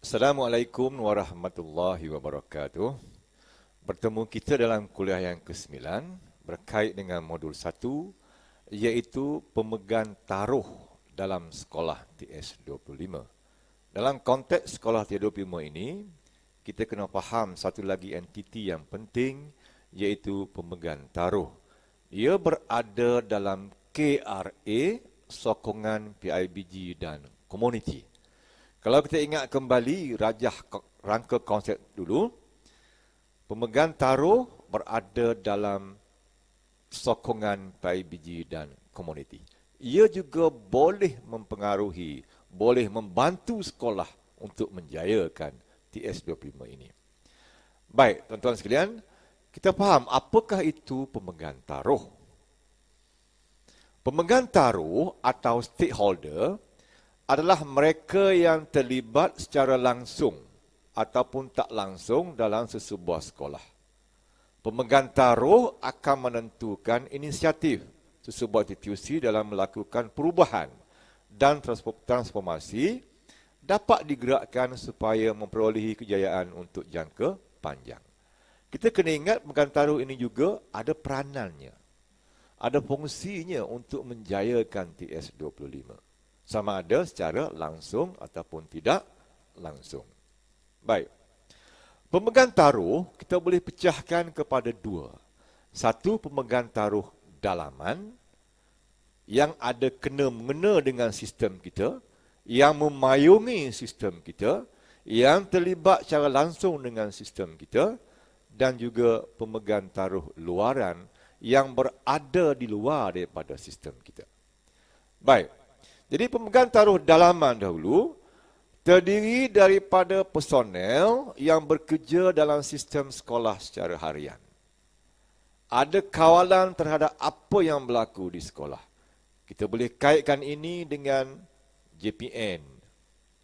Assalamualaikum warahmatullahi wabarakatuh. Bertemu kita dalam kuliah yang ke-9 berkait dengan modul 1 iaitu pemegang taruh dalam sekolah TS25. Dalam konteks sekolah TS25 ini, kita kena faham satu lagi entiti yang penting iaitu pemegang taruh. Ia berada dalam KRA, sokongan PIBG dan komuniti. Kalau kita ingat kembali rangka konsep dulu, pemegang taruh berada dalam sokongan PIBG dan komuniti. Ia juga boleh mempengaruhi, boleh membantu sekolah untuk menjayakan TS25 ini. Baik, tuan-tuan sekalian, kita faham apakah itu pemegang taruh. Pemegang taruh atau stakeholder adalah mereka yang terlibat secara langsung ataupun tak langsung dalam sesebuah sekolah. Pemegang taruh akan menentukan inisiatif sesebuah institusi dalam melakukan perubahan dan transformasi dapat digerakkan supaya memperolehi kejayaan untuk jangka panjang. Kita kena ingat pemegang taruh ini juga ada peranannya, ada fungsinya untuk menjayakan TS25. Sama ada secara langsung ataupun tidak langsung. Baik. Pemegang taruh kita boleh pecahkan kepada dua. Satu, pemegang taruh dalaman yang ada kena-mengena dengan sistem kita, yang memayungi sistem kita, yang terlibat secara langsung dengan sistem kita, dan juga pemegang taruh luaran yang berada di luar daripada sistem kita. Baik. Jadi pemegang taruh dalaman dahulu terdiri daripada personel yang bekerja dalam sistem sekolah secara harian. Ada kawalan terhadap apa yang berlaku di sekolah. Kita boleh kaitkan ini dengan JPN,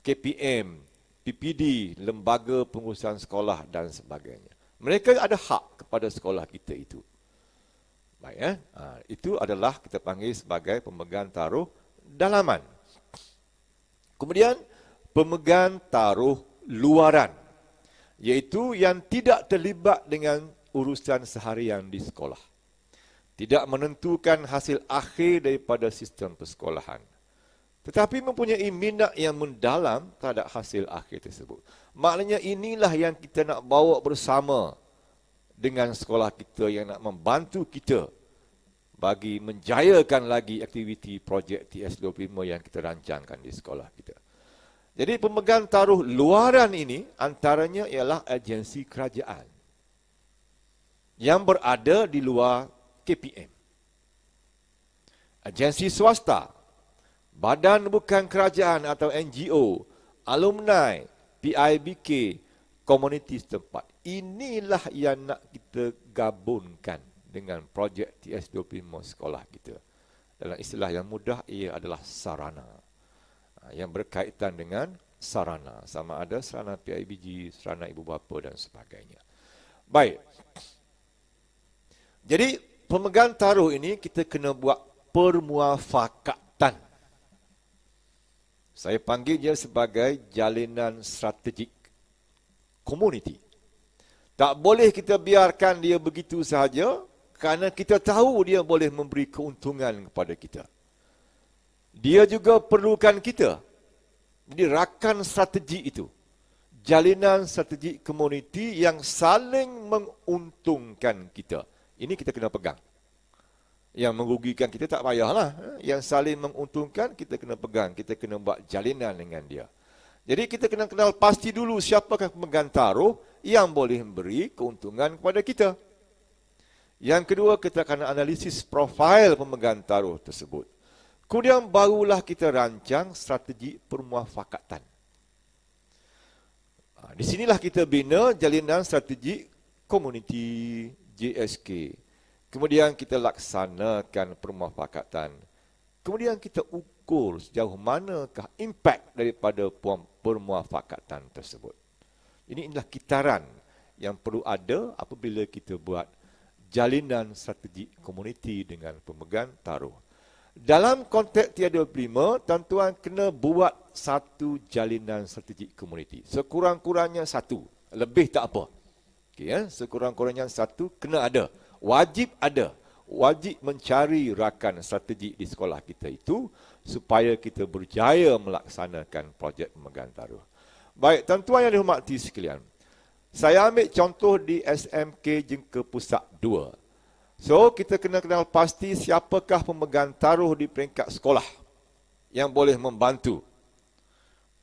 KPM, PPD, lembaga pengurusan sekolah dan sebagainya. Mereka ada hak kepada sekolah kita itu. Baik, itu adalah kita panggil sebagai pemegang taruh dalaman. Kemudian pemegang taruh luaran, iaitu yang tidak terlibat dengan urusan seharian di sekolah, tidak menentukan hasil akhir daripada sistem persekolahan, tetapi mempunyai minat yang mendalam terhadap hasil akhir tersebut. Maknanya inilah yang kita nak bawa bersama dengan sekolah kita, yang nak membantu kita bagi menjayakan lagi aktiviti projek TS25 yang kita rancangkan di sekolah kita. Jadi pemegang taruh luaran ini antaranya ialah agensi kerajaan yang berada di luar KPM. Agensi swasta, badan bukan kerajaan atau NGO, alumni, PIBK, komuniti setempat. Inilah yang nak kita gabungkan dengan projek TS25 sekolah kita. Dalam istilah yang mudah, ia adalah sarana. Yang berkaitan dengan sarana. Sama ada sarana PIBG, sarana ibu bapa dan sebagainya. Baik. Jadi, pemegang taruh ini kita kena buat permuafakatan. Saya panggil dia sebagai jalinan strategik komuniti. Tak boleh kita biarkan dia begitu sahaja, kerana kita tahu dia boleh memberi keuntungan kepada kita. Dia juga perlukan kita. Jadi rakan strategi itu, jalinan strategi komuniti yang saling menguntungkan kita. Ini kita kena pegang. Yang merugikan kita tak payahlah. Yang saling menguntungkan kita kena pegang. Kita kena buat jalinan dengan dia. Jadi kita kena kenal pasti dulu siapakah pemegang taruh yang boleh memberi keuntungan kepada kita. Yang kedua, kita akan analisis profil pemegang taruh tersebut. Kemudian barulah kita rancang strategi permuafakatan. Di sinilah kita bina jalinan strategi komuniti JSK. Kemudian kita laksanakan permuafakatan. Kemudian kita ukur sejauh manakah impak daripada permuafakatan tersebut. Inilah kitaran yang perlu ada apabila kita buat jalinan strategi komuniti dengan pemegang taruh. Dalam konteks TR25, tuan-tuan kena buat satu jalinan strategik komuniti. Sekurang-kurangnya satu. Lebih tak apa. Okay, ya? Sekurang-kurangnya satu kena ada. Wajib ada. Wajib mencari rakan strategik di sekolah kita itu supaya kita berjaya melaksanakan projek pemegang taruh. Baik, tuan-tuan yang dihormati sekalian. Saya ambil contoh di SMK Jengka Pusat 2. So, kita kena kenal pasti siapakah pemegang taruh di peringkat sekolah yang boleh membantu.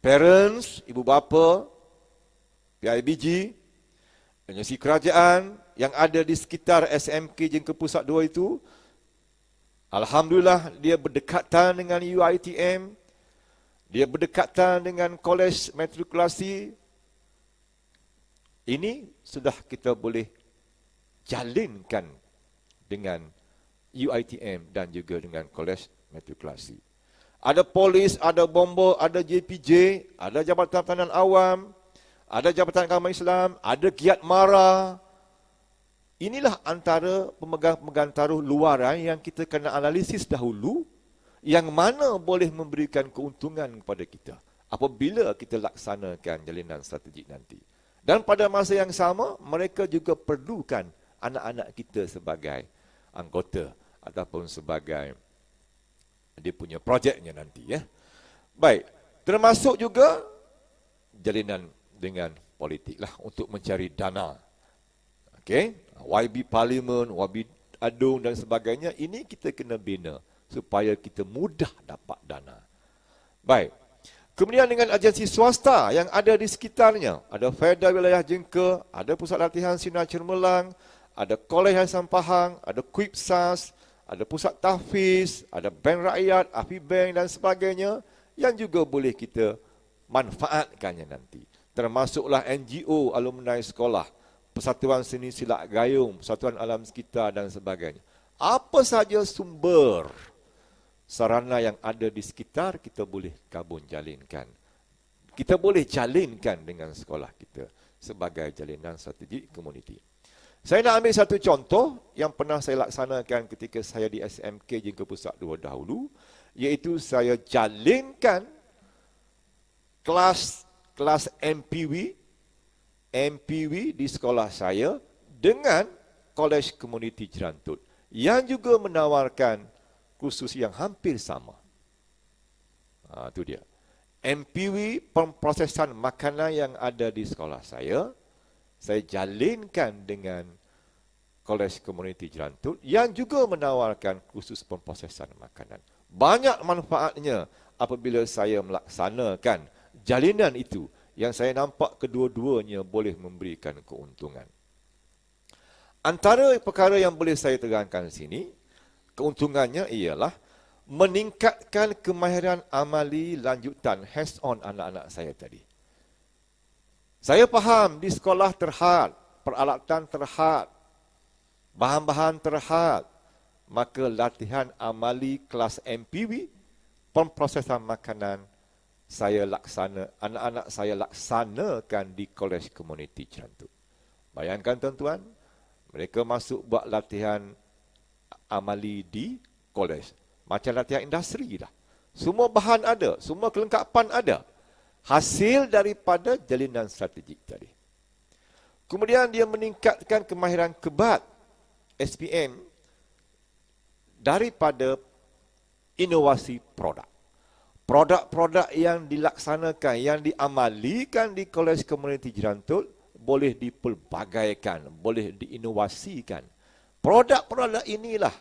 Parents, ibu bapa, PIBG, agensi kerajaan yang ada di sekitar SMK Jengka Pusat 2 itu, alhamdulillah dia berdekatan dengan UiTM, dia berdekatan dengan kolej matrikulasi. Ini sudah kita boleh jalinkan dengan UiTM dan juga dengan kolej matrikulasi. Ada polis, ada bomba, ada JPJ, ada Jabatan Pertahanan Awam, ada Jabatan Agama Islam, ada Giat Mara. Inilah antara pemegang-pemegang taruh luaran yang kita kena analisis dahulu, yang mana boleh memberikan keuntungan kepada kita apabila kita laksanakan jalinan strategik nanti. Dan pada masa yang sama, mereka juga perlukan anak-anak kita sebagai anggota ataupun sebagai dia punya projeknya nanti, ya. Baik, termasuk juga jalinan dengan politik lah untuk mencari dana. Okey, YB Parlimen, YB Adung dan sebagainya, ini kita kena bina supaya kita mudah dapat dana. Baik. Kemudian dengan agensi swasta yang ada di sekitarnya, ada Faedah Wilayah Jengka, ada Pusat Latihan Sinar Cermelang, ada Kolej Hasan Pahang, ada Kuipsas, ada Pusat Tahfiz, ada Bank Rakyat, Afi Bank dan sebagainya yang juga boleh kita manfaatkannya nanti. Termasuklah NGO, alumni sekolah, Persatuan Seni Silat Gayung, Persatuan Alam Sekitar dan sebagainya. Apa saja sumber sarana yang ada di sekitar, kita boleh kabun jalinkan. Kita boleh jalinkan dengan sekolah kita sebagai jalinan strategik komuniti. Saya nak ambil satu contoh yang pernah saya laksanakan ketika saya di SMK Jengka Pusat 2 dahulu, iaitu saya jalinkan kelas MPW di sekolah saya dengan Kolej Komuniti Jerantut yang juga menawarkan kursus yang hampir sama. Itu dia. MPW, pemprosesan makanan yang ada di sekolah saya jalinkan dengan Kolej Komuniti Jerantut yang juga menawarkan kursus pemprosesan makanan. Banyak manfaatnya apabila saya melaksanakan jalinan itu yang saya nampak kedua-duanya boleh memberikan keuntungan. Antara perkara yang boleh saya terangkan sini, keuntungannya ialah meningkatkan kemahiran amali lanjutan hands-on anak-anak saya tadi. Saya faham di sekolah terhad, peralatan terhad, bahan-bahan terhad, maka latihan amali kelas MPW, pemprosesan makanan, anak-anak saya laksanakan di Kolej Komuniti Jerantut. Bayangkan tuan-tuan, mereka masuk buat latihan amali di kolej. Macam latihan industri dah. Semua bahan ada, semua kelengkapan ada. Hasil daripada jalinan strategik tadi. Kemudian dia meningkatkan kemahiran kebat SPM daripada inovasi produk. Produk-produk yang dilaksanakan, yang diamalikan di Kolej Komuniti Jerantut boleh dipelbagaikan, boleh diinovasikan. Produk-produk inilah,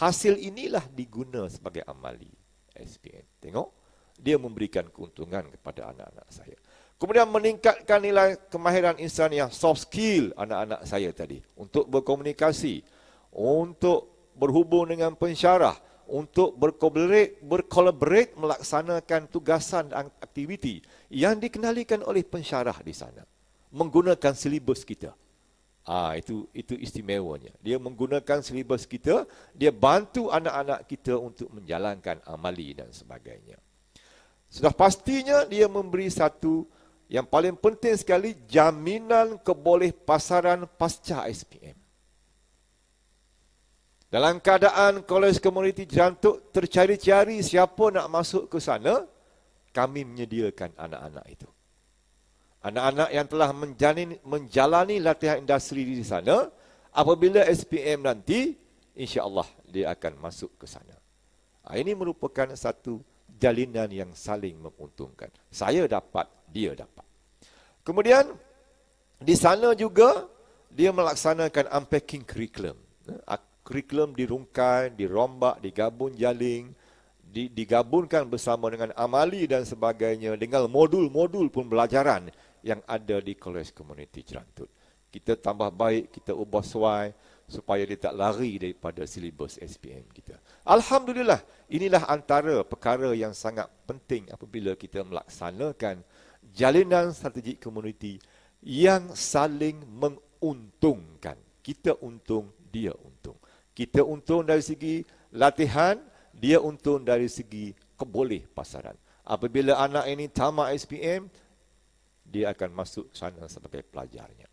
hasil inilah diguna sebagai amali SPM. Tengok, dia memberikan keuntungan kepada anak-anak saya. Kemudian meningkatkan nilai kemahiran insaniah, soft skill anak-anak saya tadi. Untuk berkomunikasi, untuk berhubung dengan pensyarah, untuk berkolaborate melaksanakan tugasan dan aktiviti yang dikenalikan oleh pensyarah di sana. Menggunakan silibus kita. Itu istimewanya. Dia menggunakan silibus kita, dia bantu anak-anak kita untuk menjalankan amali dan sebagainya. Sudah pastinya dia memberi satu yang paling penting sekali, jaminan kebolehpasaran pasca SPM. Dalam keadaan kolej komuniti Jerantuk tercari-cari siapa nak masuk ke sana, kami menyediakan anak-anak itu. Anak-anak yang telah menjalani latihan industri di sana, apabila SPM nanti, insya-Allah dia akan masuk ke sana. Ini merupakan satu jalinan yang saling menguntungkan. Saya dapat, dia dapat. Kemudian, di sana juga, dia melaksanakan unpacking curriculum. Kurikulum dirungkai, dirombak, digabung jaling, digabungkan bersama dengan amali dan sebagainya, dengan modul-modul pembelajaran yang ada di Kolej Komuniti Jerantuk. Kita tambah baik, kita ubah suai, supaya dia tak lari daripada silibus SPM kita. Alhamdulillah, inilah antara perkara yang sangat penting apabila kita melaksanakan jalinan strategik komuniti yang saling menguntungkan. Kita untung, dia untung. Kita untung dari segi latihan, dia untung dari segi keboleh pasaran. Apabila anak ini tamat SPM, dia akan masuk sana sebagai pelajarnya.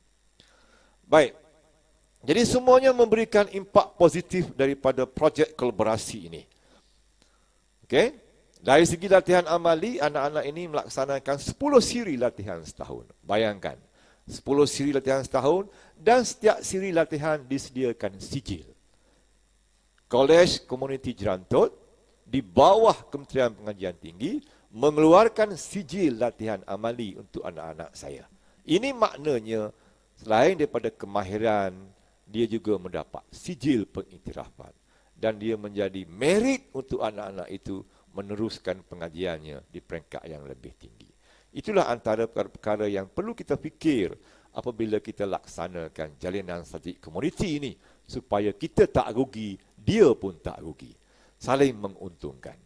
Baik, jadi semuanya memberikan impak positif daripada projek kolaborasi ini. Okey, dari segi latihan amali, anak-anak ini melaksanakan 10 siri latihan setahun. Bayangkan, 10 siri latihan setahun dan setiap siri latihan disediakan sijil. Kolej Komuniti Jerantuk di bawah Kementerian Pengajian Tinggi mengeluarkan sijil latihan amali untuk anak-anak saya. Ini maknanya selain daripada kemahiran, dia juga mendapat sijil pengiktirafan dan dia menjadi merit untuk anak-anak itu meneruskan pengajiannya di peringkat yang lebih tinggi. Itulah antara perkara-perkara yang perlu kita fikir apabila kita laksanakan jalinan strategik komuniti ini supaya kita tak rugi, dia pun tak rugi. Saling menguntungkan.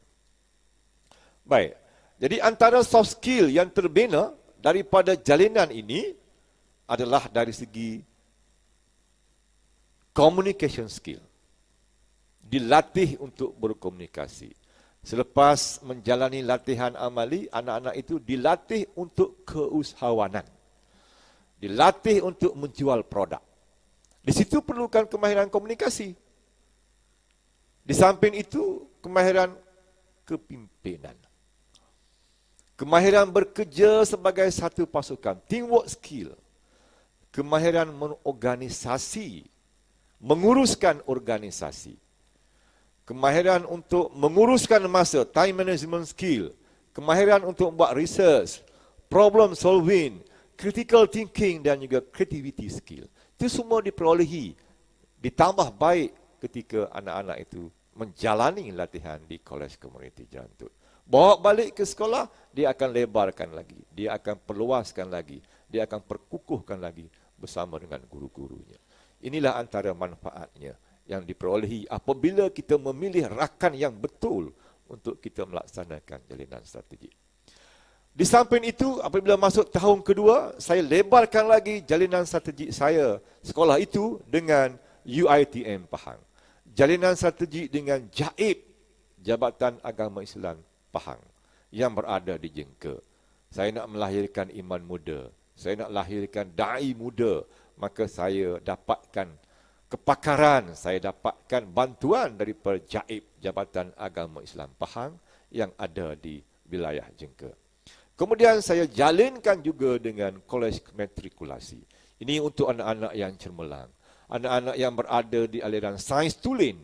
Baik, jadi antara soft skill yang terbina daripada jalinan ini adalah dari segi communication skill. Dilatih untuk berkomunikasi. Selepas menjalani latihan amali, anak-anak itu dilatih untuk keusahawanan. Dilatih untuk menjual produk. Di situ perlukan kemahiran komunikasi. Di samping itu, kemahiran kepimpinan. Kemahiran bekerja sebagai satu pasukan, teamwork skill. Kemahiran mengorganisasi, menguruskan organisasi. Kemahiran untuk menguruskan masa, time management skill. Kemahiran untuk buat research, problem solving, critical thinking dan juga creativity skill. Itu semua diperolehi, ditambah baik ketika anak-anak itu menjalani latihan di Kolej Komuniti Jerantuk. Bawa balik ke sekolah, dia akan lebarkan lagi, dia akan perluaskan lagi, dia akan perkukuhkan lagi bersama dengan guru-gurunya. Inilah antara manfaatnya yang diperolehi apabila kita memilih rakan yang betul untuk kita melaksanakan jalinan strategi. Di samping itu, apabila masuk tahun kedua, saya lebarkan lagi jalinan strategi saya sekolah itu dengan UiTM Pahang. Jalinan strategi dengan JAIB, Jabatan Agama Islam Pahang, yang berada di Jengka. Saya nak melahirkan iman muda, saya nak lahirkan da'i muda, maka saya dapatkan kepakaran, saya dapatkan bantuan daripada JAIB, Jabatan Agama Islam Pahang, yang ada di wilayah Jengka. Kemudian saya jalinkan juga dengan kolej matrikulasi. Ini untuk anak-anak yang cermelang. Anak-anak yang berada di aliran sains tulen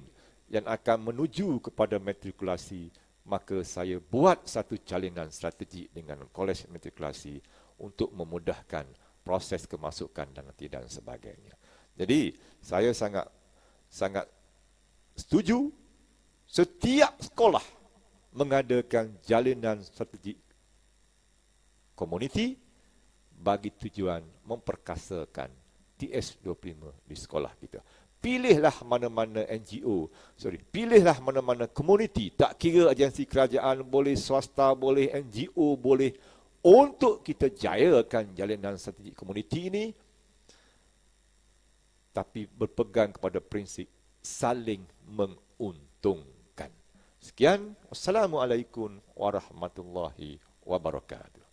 yang akan menuju kepada matrikulasi, maka saya buat satu jalinan strategi dengan kolej matrikulasi untuk memudahkan proses kemasukan dan sebagainya. Jadi, saya sangat setuju setiap sekolah mengadakan jalinan strategi komuniti bagi tujuan memperkasakan TS25 di sekolah kita. Pilihlah mana-mana NGO, pilihlah mana-mana komuniti, tak kira agensi kerajaan boleh, swasta boleh, NGO boleh, untuk kita jayakan jalinan strategi komuniti ini, tapi berpegang kepada prinsip saling menguntungkan. Sekian, wassalamualaikum warahmatullahi wabarakatuh.